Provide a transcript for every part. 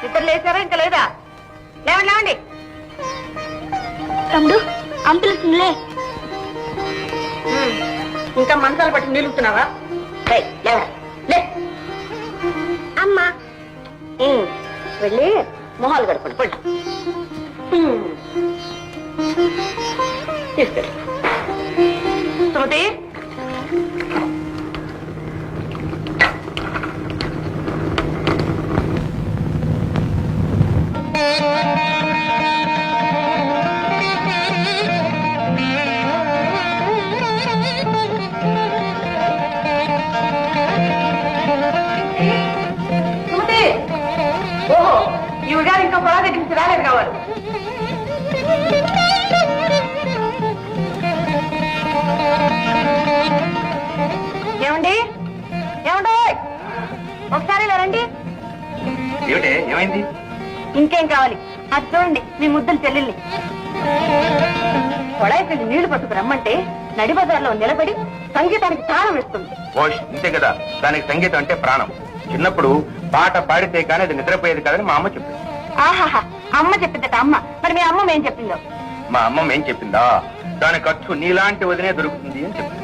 ఇద్దరు లేచారా ఇంకా లేదా? లేవండి లేవండి. తమ్ముడు అంపిలుస్తుందిలే. ఇంకా మంచాలు పట్టి నిలుస్తున్నావా? లే అమ్మా వెళ్ళి మొహాలు కడుకోండి పడి తీసుకెళ్ళి. సుమతి ఇంకా పొలా దగ్గర నుంచి రాలేదు కావాలి. ఏమండి ఏమండో ఒకసారి లేరండి. ఏమైంది? ఇంకేం కావాలి? అది చూడండి మీ ముద్దులు చెల్లెల్ని. కొళాయికి నీళ్లు పట్టుకు రమ్మంటే నడి బజార్లో నిలబడి సంగీతానికి తాళం వేస్తుంది. ఇంతే కదా, దానికి సంగీతం అంటే ప్రాణం. చిన్నప్పుడు పాట పాడితే కానీ అది నిద్రపోయేది కాదని మా అమ్మ చెప్పింది. ఆహాహా, అమ్మ చెప్పిందట అమ్మ. మరి మీ అమ్మ ఏం చెప్పిందో? మా అమ్మ ఏం చెప్పిందా, దాని ఖర్చు నీలాంటి వదినే దొరుకుతుంది అని చెప్పింది.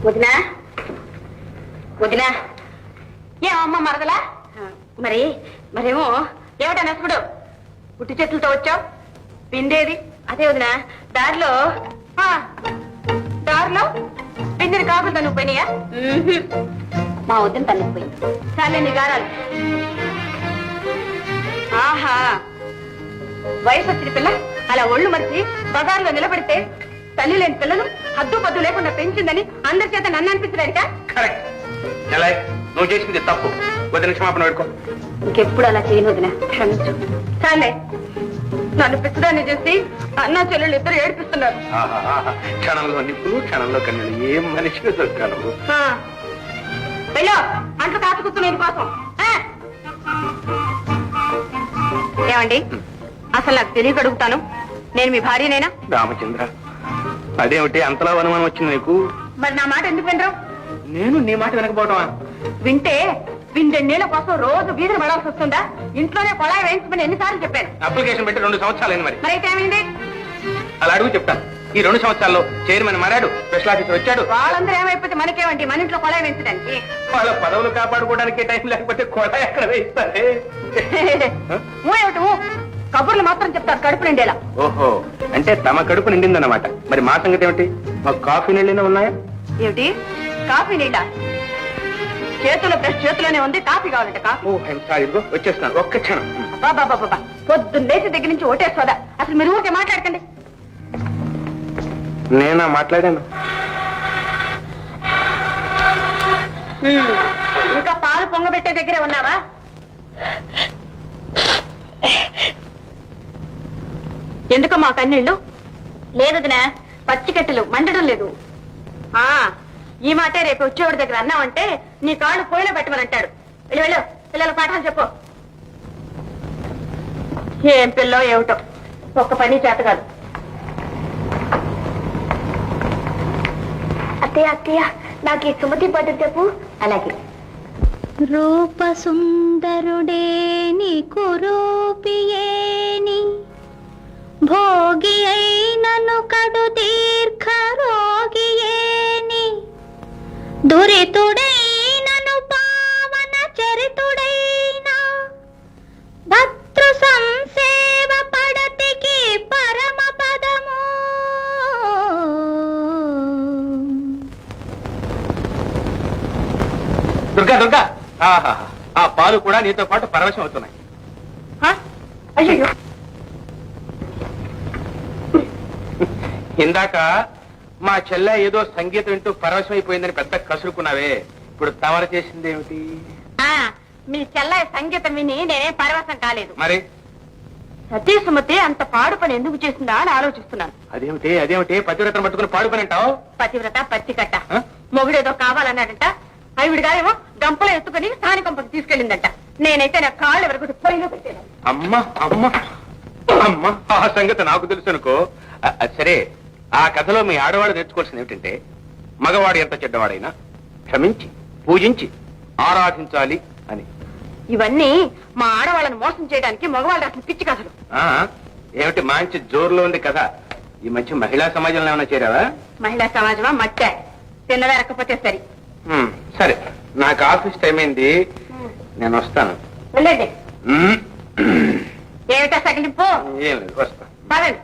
వదినా వదినా ఏమమ్మ మరదలా? మరేమో ఏమిటా నెసుకుడు? పుట్టి చెట్లతో వచ్చావు, పిండేది అదే వదినా. దారిలో పిండిని కాకుండా నువ్వు పోయినాయా? మా వద్దని తల్లిపోయింది. చాలే నీ గారాలు. ఆహా, వయసు వచ్చిన పిల్ల అలా ఒళ్ళు మరిచి బజార్లో నిలబడితే తల్లి లేని పిల్లలు హద్దు పద్దు లేకుండా పెంచిందని అందరి చేత నన్ను అనిపించడానికా? నువ్వు చేసింది తప్పు. వదిన క్షమాపణ పెట్టుకో. ఇంకెప్పుడు అలా చేయను వదిన, క్షమించు. చాలే, నన్ను పిచ్చదాన్ని చేసి అన్నా చెల్లెళ్ళు ఇద్దరు ఏడిపిస్తున్నారు. క్షణంలో నిప్పులు క్షణంలో కన్నీళ్ళు. ఏం మనిషి దొరకాను. వెళ్ళో అంట్లు కాచుకుతున్నాయి కోసం. ఏమండి, అసలు నాకు తెలియక అడుగుతాను, నేను మీ భార్యనేనా? రామచంద్ర, అదేమిటి అంతలా అనుమానం వచ్చింది నీకు? మరి నా మాట ఎందుకు వినరు? నేను నీ మాట వినకపోవటమా? వింటే నీళ్ళ కోసం రోజు వీధిని పడాల్సి వస్తుందా? ఇంట్లోనే కొళాయి వేయించమని ఎన్నిసార్లు చెప్పాను. అప్లికేషన్ పెట్టి 2 సంవత్సరాలు మరి. మరైతే ఏమైంది? అలా అడుగు చెప్తాను. ఈ 2 సంవత్సరాల్లో చైర్మన్ మారాడు, స్పెషల్ ఆఫీసర్ వచ్చాడు. వాళ్ళందరూ ఏమైపోతే మనకేమండి? మన ఇంట్లో కొళాయి వేయించడానికి. వాళ్ళ పదవులు కాపాడుకోవడానికి టైం లేకపోతే కొళాయి ఎక్కడ వేయిస్తారే? కబుర్లు మాత్రం చెప్తారు కడుపు నిండేలా. ఓహో, అంటే తమ కడుపు నిండిందన్నమాట. మరి మా సంగతి ఏమిటి? మాకు కాఫీ నీళ్ళైనా ఉన్నాయా? ఏమిటి కాఫీ నీళ్ళ? చేతుల బ్రష్ చేతిలోనే ఉంది, కాఫీ కావాలంట. కాఫీ వచ్చేస్తున్నాను, ఒక్క క్షణం. బాబా పొద్దున్న లేచి దగ్గర నుంచి ఓటేసుకోదా? అసలు మీరు ఊరికే మాట్లాడకండి. నేనా మాట్లాడాను? ఇంకా పాలు పొంగబెట్టే దగ్గరే ఉన్నావా? ఎందుకు మా కన్నీళ్ళు? లేదుదినా, పచ్చి కట్టెలు మండడం లేదు. ఈ మాటే రేపు వచ్చేవాడి దగ్గర అన్నావంటే నీ కాళ్ళు పోయిలో పెట్టమని అంటాడు. వెళ్ళు పిల్లల పాఠాలు చెప్పు. ఏం పిల్లో ఏమిటో, ఒక్క పని చేత కాదు. అత్తయ్య నాకు ఈ సుమతి పాట చెప్పు. అలాగే. రూప సుందరుడే నీకు రూపియేని, భోగి అయినను కడు దీర్ఘ రోగియేని, దురితుడైనను పావన చరితుడైన, భద్రు సంసేవ పడతికి పరమ పదము. దుర్గా దుర్గా, ఆ పాలు కూడా నీతో పాటు పరవశం అవుతున్నాయి. అయ్యో ఇందాక మా చెల్లె ఏదో సంగీతం వింటూ పరవశం అయిపోయిందని పెద్ద కసురుకున్నావే, ఇప్పుడు తమరు చేసింది ఏమిటి? మీ చెల్లయ్య సంగీతం విని నేనే పరవశం కాలేదు. మరి సతీ సుమతి అంత పాడు పని ఎందుకు చేసిందా అని ఆలోచిస్తున్నాను. అదేమిటి పతివ్రతను పట్టుకుని పాడు పని అంటావు? పతివ్రత పత్తి కట్ట మొగుడేదో కావాలన్నాడంట. ఆవిడ గారేమో గంపలో ఎత్తుకుని స్థానికంపకి తీసుకెళ్ళిందంట. నేనైతే నా కాళ్ళు వరకు పొయ్యిలో పెట్టాను. అమ్మా ఆ సంగతి నాకు తెలుసు అనుకో. సరే, ఆ కథలో మీ ఆడవాడు నేర్చుకోవాల్సింది ఏమిటంటే, మగవాడు ఎంత చెడ్డవాడైనా క్షమించి పూజించి ఆరాధించాలి అని. ఇవన్నీ మా ఆడవాళ్ళని మోసం చేయడానికి మగవాళ్ళు రాసిన పిచ్చి కథలు. ఏమిటి మంచి జోరులో ఉంది కథ. ఈ మధ్య మహిళా సమాజంలో ఏమైనా చేరావా? మహిళా సమాజమా మట్టే తిన్నదారకపోతే సరి. సరే, నాకు ఆఫీస్ టైం అయింది, నేను వస్తాను. వెళ్ళండి. ఏమిటా సగిలింపు? ఏం లేదు, వస్తా. పదండి.